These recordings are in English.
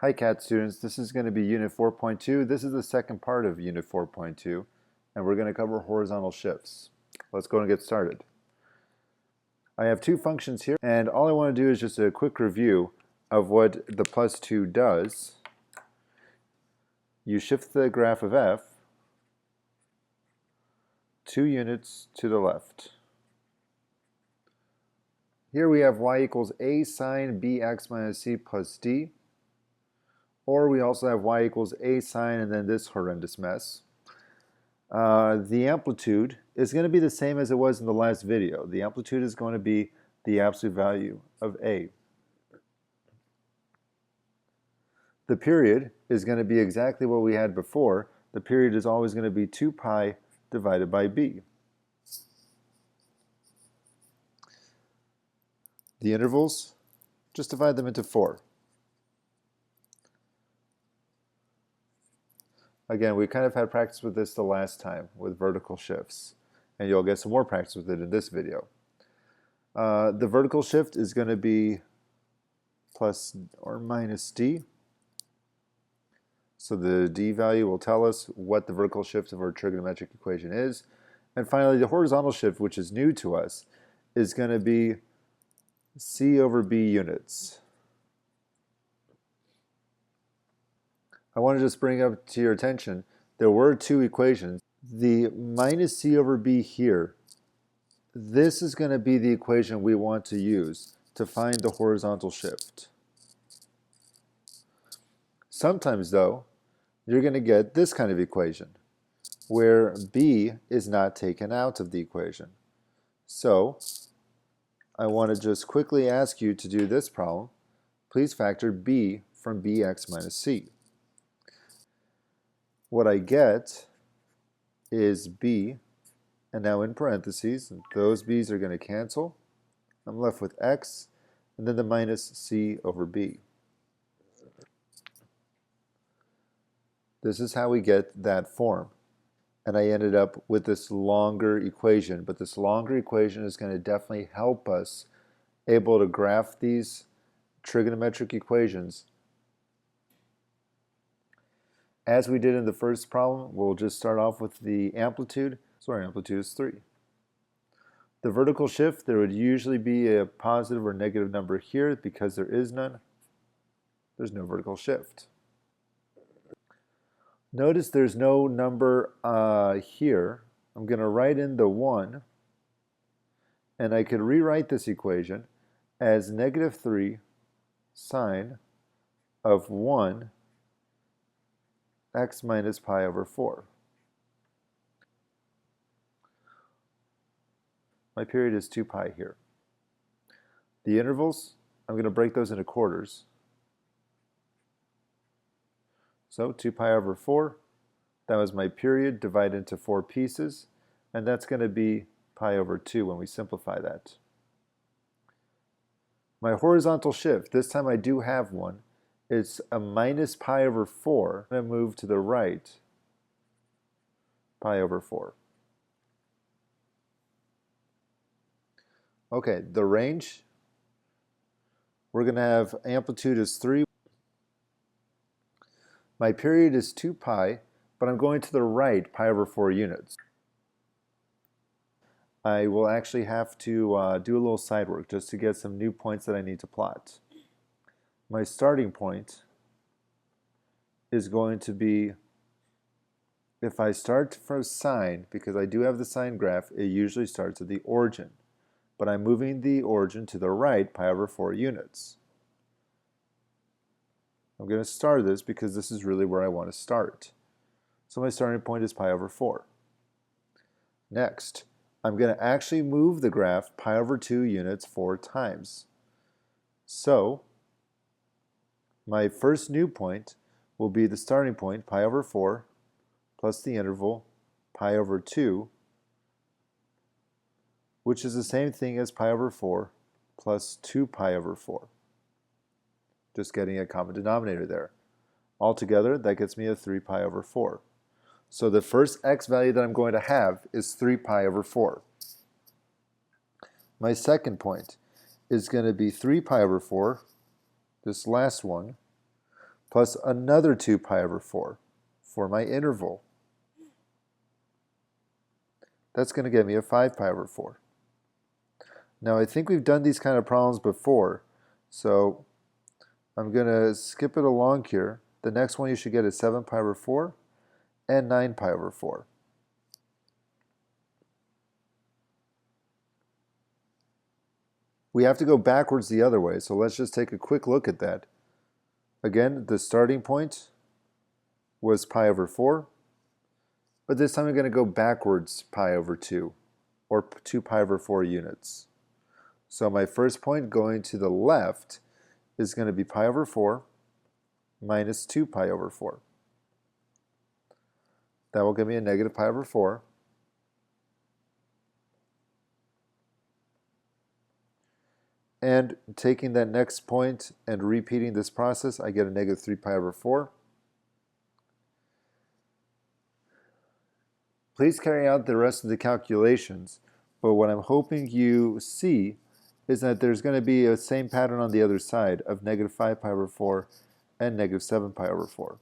Hi CAT students, this is going to be Unit 4.2. This is the second part of Unit 4.2, and we're going to cover horizontal shifts. Let's go and get started. I have two functions here, and all I want to do is just a quick review of what the plus 2 does. You shift the graph of f 2 units to the left. Here we have y equals a sine bx minus c plus d. Or we also have y equals a sine and then this horrendous mess. The amplitude is going to be the same as it was in the last video. The amplitude is going to be the absolute value of a. The period is going to be exactly what we had before. The period is always going to be 2 pi divided by b. The intervals, just divide them into 4. Again, we kind of had practice with this the last time with vertical shifts, and you'll get some more practice with it in this video. The vertical shift is going to be plus or minus d. So the d value will tell us what the vertical shift of our trigonometric equation is. And finally, the horizontal shift, which is new to us, is going to be c over b units. I want to just bring up to your attention, there were two equations. The minus c over b here, this is going to be the equation we want to use to find the horizontal shift. Sometimes, though, you're going to get this kind of equation, where b is not taken out of the equation. So, I want to just quickly ask you to do this problem. Please factor b from bx minus c. What I get is b, and now in parentheses, those b's are going to cancel. I'm left with x, and then the minus c over b. This is how we get that form. And I ended up with this longer equation, but this longer equation is going to definitely help us able to graph these trigonometric equations. As we did in the first problem, we'll just start off with the amplitude. So our amplitude is 3. The vertical shift, there would usually be a positive or negative number here. Because there is none, there's no vertical shift. Notice there's no number here. I'm going to write in the 1, and I could rewrite this equation as negative 3 sine of 1 x minus pi over 4. My period is 2 pi here. The intervals, I'm going to break those into quarters. So 2 pi over 4, that was my period divided into 4 pieces, and that's going to be pi over 2 when we simplify that. My horizontal shift, this time I do have one. It's a minus pi over 4. I'm going to move to the right, pi over 4. Okay, the range, we're going to have amplitude is 3. My period is 2 pi, but I'm going to the right, pi over 4 units. I will actually have to do a little side work just to get some new points that I need to plot. My starting point is going to be, if I start from sine, because I do have the sine graph, it usually starts at the origin. But I'm moving the origin to the right, pi over 4 units. I'm going to star this because this is really where I want to start. So my starting point is pi over 4. Next, I'm going to actually move the graph pi over 2 units 4 times. So, my first new point will be the starting point, pi over 4, plus the interval, pi over 2, which is the same thing as pi over 4 plus 2 pi over 4. Just getting a common denominator there. Altogether, that gets me a 3 pi over 4. So the first x value that I'm going to have is 3 pi over 4. My second point is going to be 3 pi over 4, this last one, plus another 2 pi over 4 for my interval. That's going to give me a 5 pi over 4. Now I think we've done these kind of problems before, so I'm going to skip it along here. The next one you should get is 7 pi over 4 and 9 pi over 4. We have to go backwards the other way, so let's just take a quick look at that. Again, the starting point was pi over 4, but this time I'm going to go backwards pi over 2, or 2 pi over 4 units. So my first point going to the left is going to be pi over 4 minus 2 pi over 4. That will give me a negative pi over 4. And taking that next point and repeating this process, I get a negative 3 pi over 4. Please carry out the rest of the calculations, but what I'm hoping you see is that there's going to be a same pattern on the other side of negative 5 pi over 4 and negative 7 pi over 4.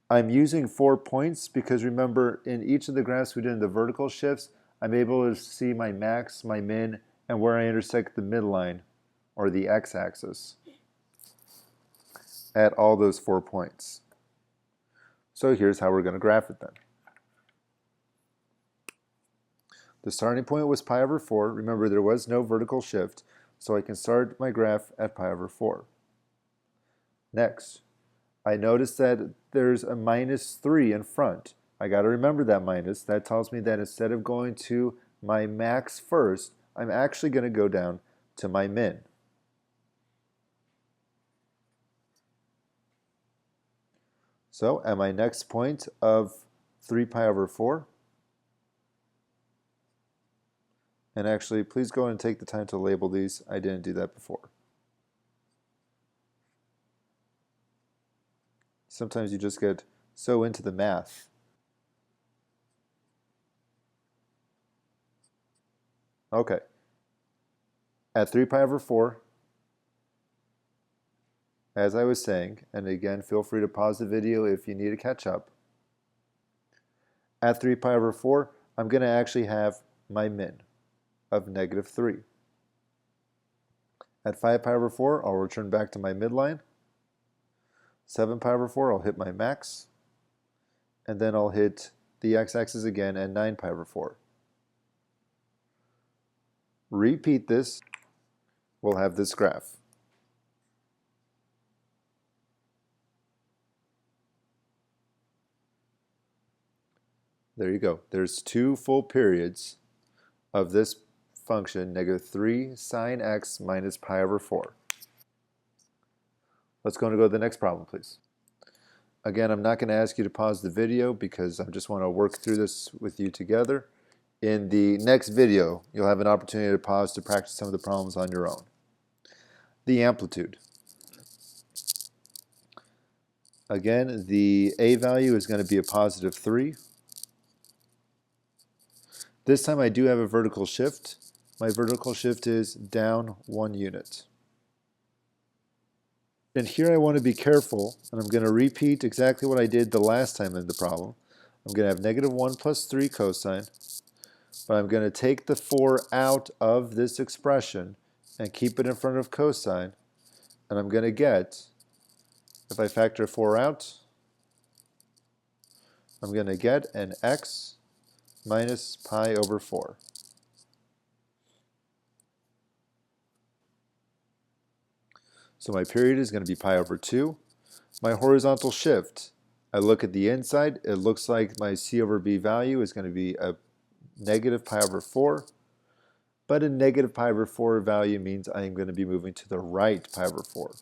I'm using 4 points because remember, in each of the graphs we did in the vertical shifts, I'm able to see my max, my min, and where I intersect the midline, or the x-axis, at all those 4 points. So here's how we're going to graph it then. The starting point was pi over 4. Remember, there was no vertical shift, so I can start my graph at pi over 4. Next, I notice that there's a minus 3 in front. I got to remember that minus. That tells me that instead of going to my max first, I'm actually going to go down to my min. So at my next point of 3 pi over 4, and actually, please go and take the time to label these. I didn't do that before. Sometimes you just get so into the math. Okay. At 3 pi over 4, as I was saying, and again, feel free to pause the video if you need to catch up. At 3 pi over 4, I'm going to actually have my min of negative 3. At 5 pi over 4, I'll return back to my midline. 7 pi over 4, I'll hit my max. And then I'll hit the x-axis again at 9 pi over 4. Repeat this. We'll have this graph. There you go. There's 2 full periods of this function, negative 3 sine x minus pi over 4. Let's go to the next problem, please. Again, I'm not going to ask you to pause the video because I just want to work through this with you together. In the next video, you'll have an opportunity to pause to practice some of the problems on your own. The amplitude. Again, the a value is going to be a positive 3. This time I do have a vertical shift. My vertical shift is down 1 unit. And here I want to be careful, and I'm going to repeat exactly what I did the last time in the problem. I'm going to have negative 1 plus 3 cosine, but I'm going to take the 4 out of this expression and keep it in front of cosine, and I'm going to get, if I factor 4 out, I'm going to get an x minus pi over 4. So my period is going to be pi over 2. My horizontal shift, I look at the inside, it looks like my c over b value is going to be a negative pi over 4. But a negative pi over 4 value means I am going to be moving to the right pi over 4.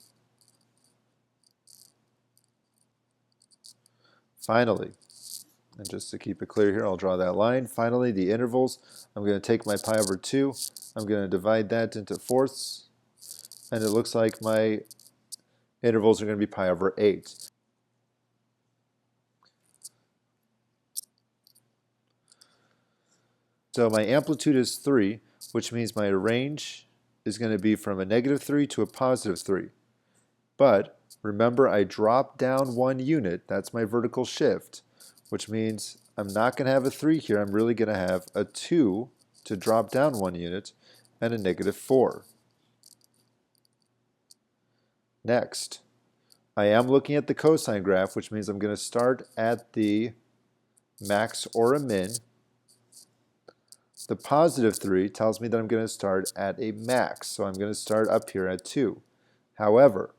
Finally, and just to keep it clear here, I'll draw that line. Finally, the intervals, I'm going to take my pi over 2, I'm going to divide that into fourths, and it looks like my intervals are going to be pi over 8. So my amplitude is 3, which means my range is going to be from a -3 to a +3. But remember, I dropped down 1 unit. That's my vertical shift, which means I'm not going to have a 3 here. I'm really going to have a 2 to drop down 1 unit and a -4. Next, I am looking at the cosine graph, which means I'm going to start at the max or a min. The +3 tells me that I'm going to start at a max, so I'm going to start up here at 2. However,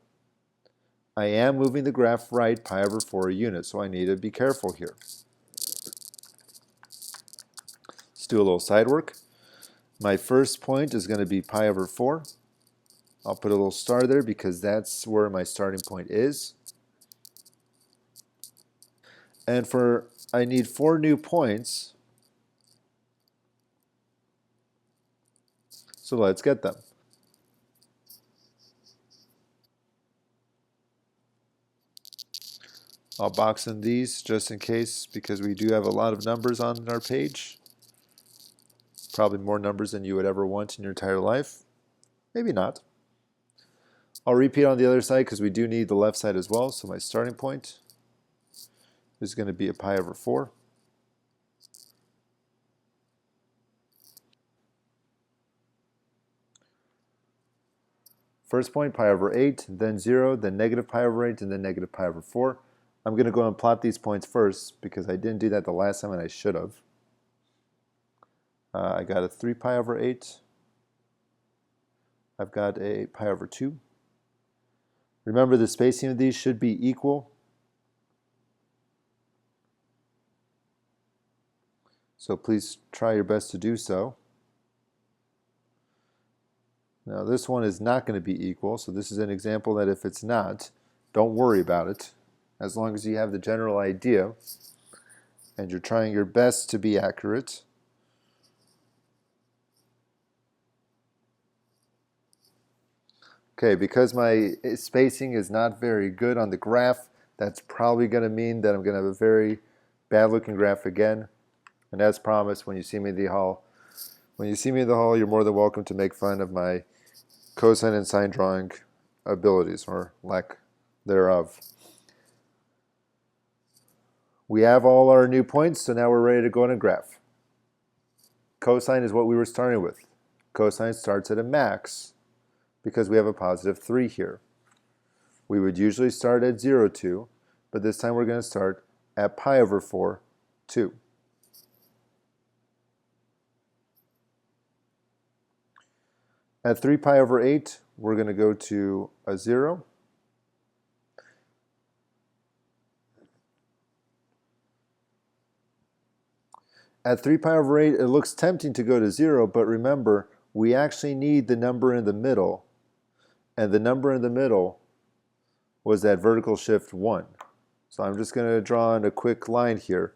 I am moving the graph right pi/4 a unit, so I need to be careful here. Let's do a little side work. My first point is going to be pi/4. I'll put a little star there because that's where my starting point is. And I need 4 new points, so let's get them. I'll box in these just in case because we do have a lot of numbers on our page. Probably more numbers than you would ever want in your entire life. Maybe not. I'll repeat on the other side because we do need the left side as well. So my starting point is going to be a pi/4. First point, pi/8, then 0, then -pi/8, and then -pi/4. I'm going to go and plot these points first because I didn't do that the last time and I should have. I got a 3 pi/8. I've got a pi/2. Remember, the spacing of these should be equal. So please try your best to do so. Now this one is not going to be equal, so this is an example that if it's not, don't worry about it. As long as you have the general idea and you're trying your best to be accurate. Okay, because my spacing is not very good on the graph, that's probably going to mean that I'm going to have a very bad looking graph again. And as promised, when you see me in the hall, you're more than welcome to make fun of my cosine and sine drawing abilities, or lack thereof. We have all our new points, so now we're ready to go on a graph. Cosine is what we were starting with. Cosine starts at a max because we have a +3 here. We would usually start at 0, 2, but this time we're going to start at pi/4, 2. At 3 pi/8, we're going to go to a 0. At 3 pi/8, it looks tempting to go to 0, but remember, we actually need the number in the middle, and the number in the middle was that vertical shift 1. So I'm just going to draw in a quick line here.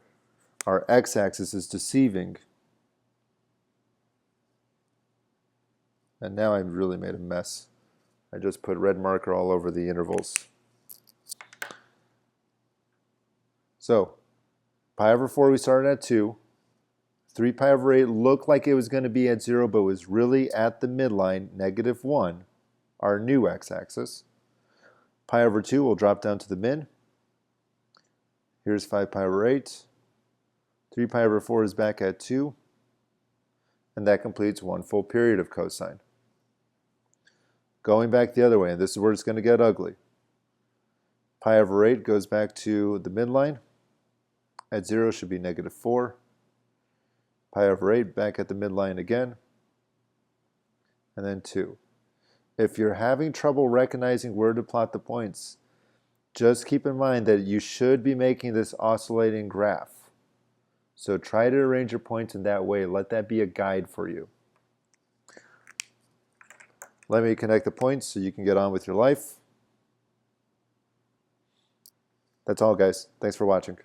Our x-axis is deceiving. And now I've really made a mess. I just put red marker all over the intervals. So pi/4 we started at 2. 3 pi/8 looked like it was going to be at 0, but was really at the midline, -1, our new x-axis. Pi/2 will drop down to the min. Here's 5 pi/8. 3 pi/4 is back at 2. And that completes one full period of cosine. Going back the other way, and this is where it's going to get ugly. Pi/8 goes back to the midline. At 0 should be -4. Pi/8 back at the midline again. And then 2. If you're having trouble recognizing where to plot the points, just keep in mind that you should be making this oscillating graph. So try to arrange your points in that way. Let that be a guide for you. Let me connect the points so you can get on with your life. That's all, guys. Thanks for watching.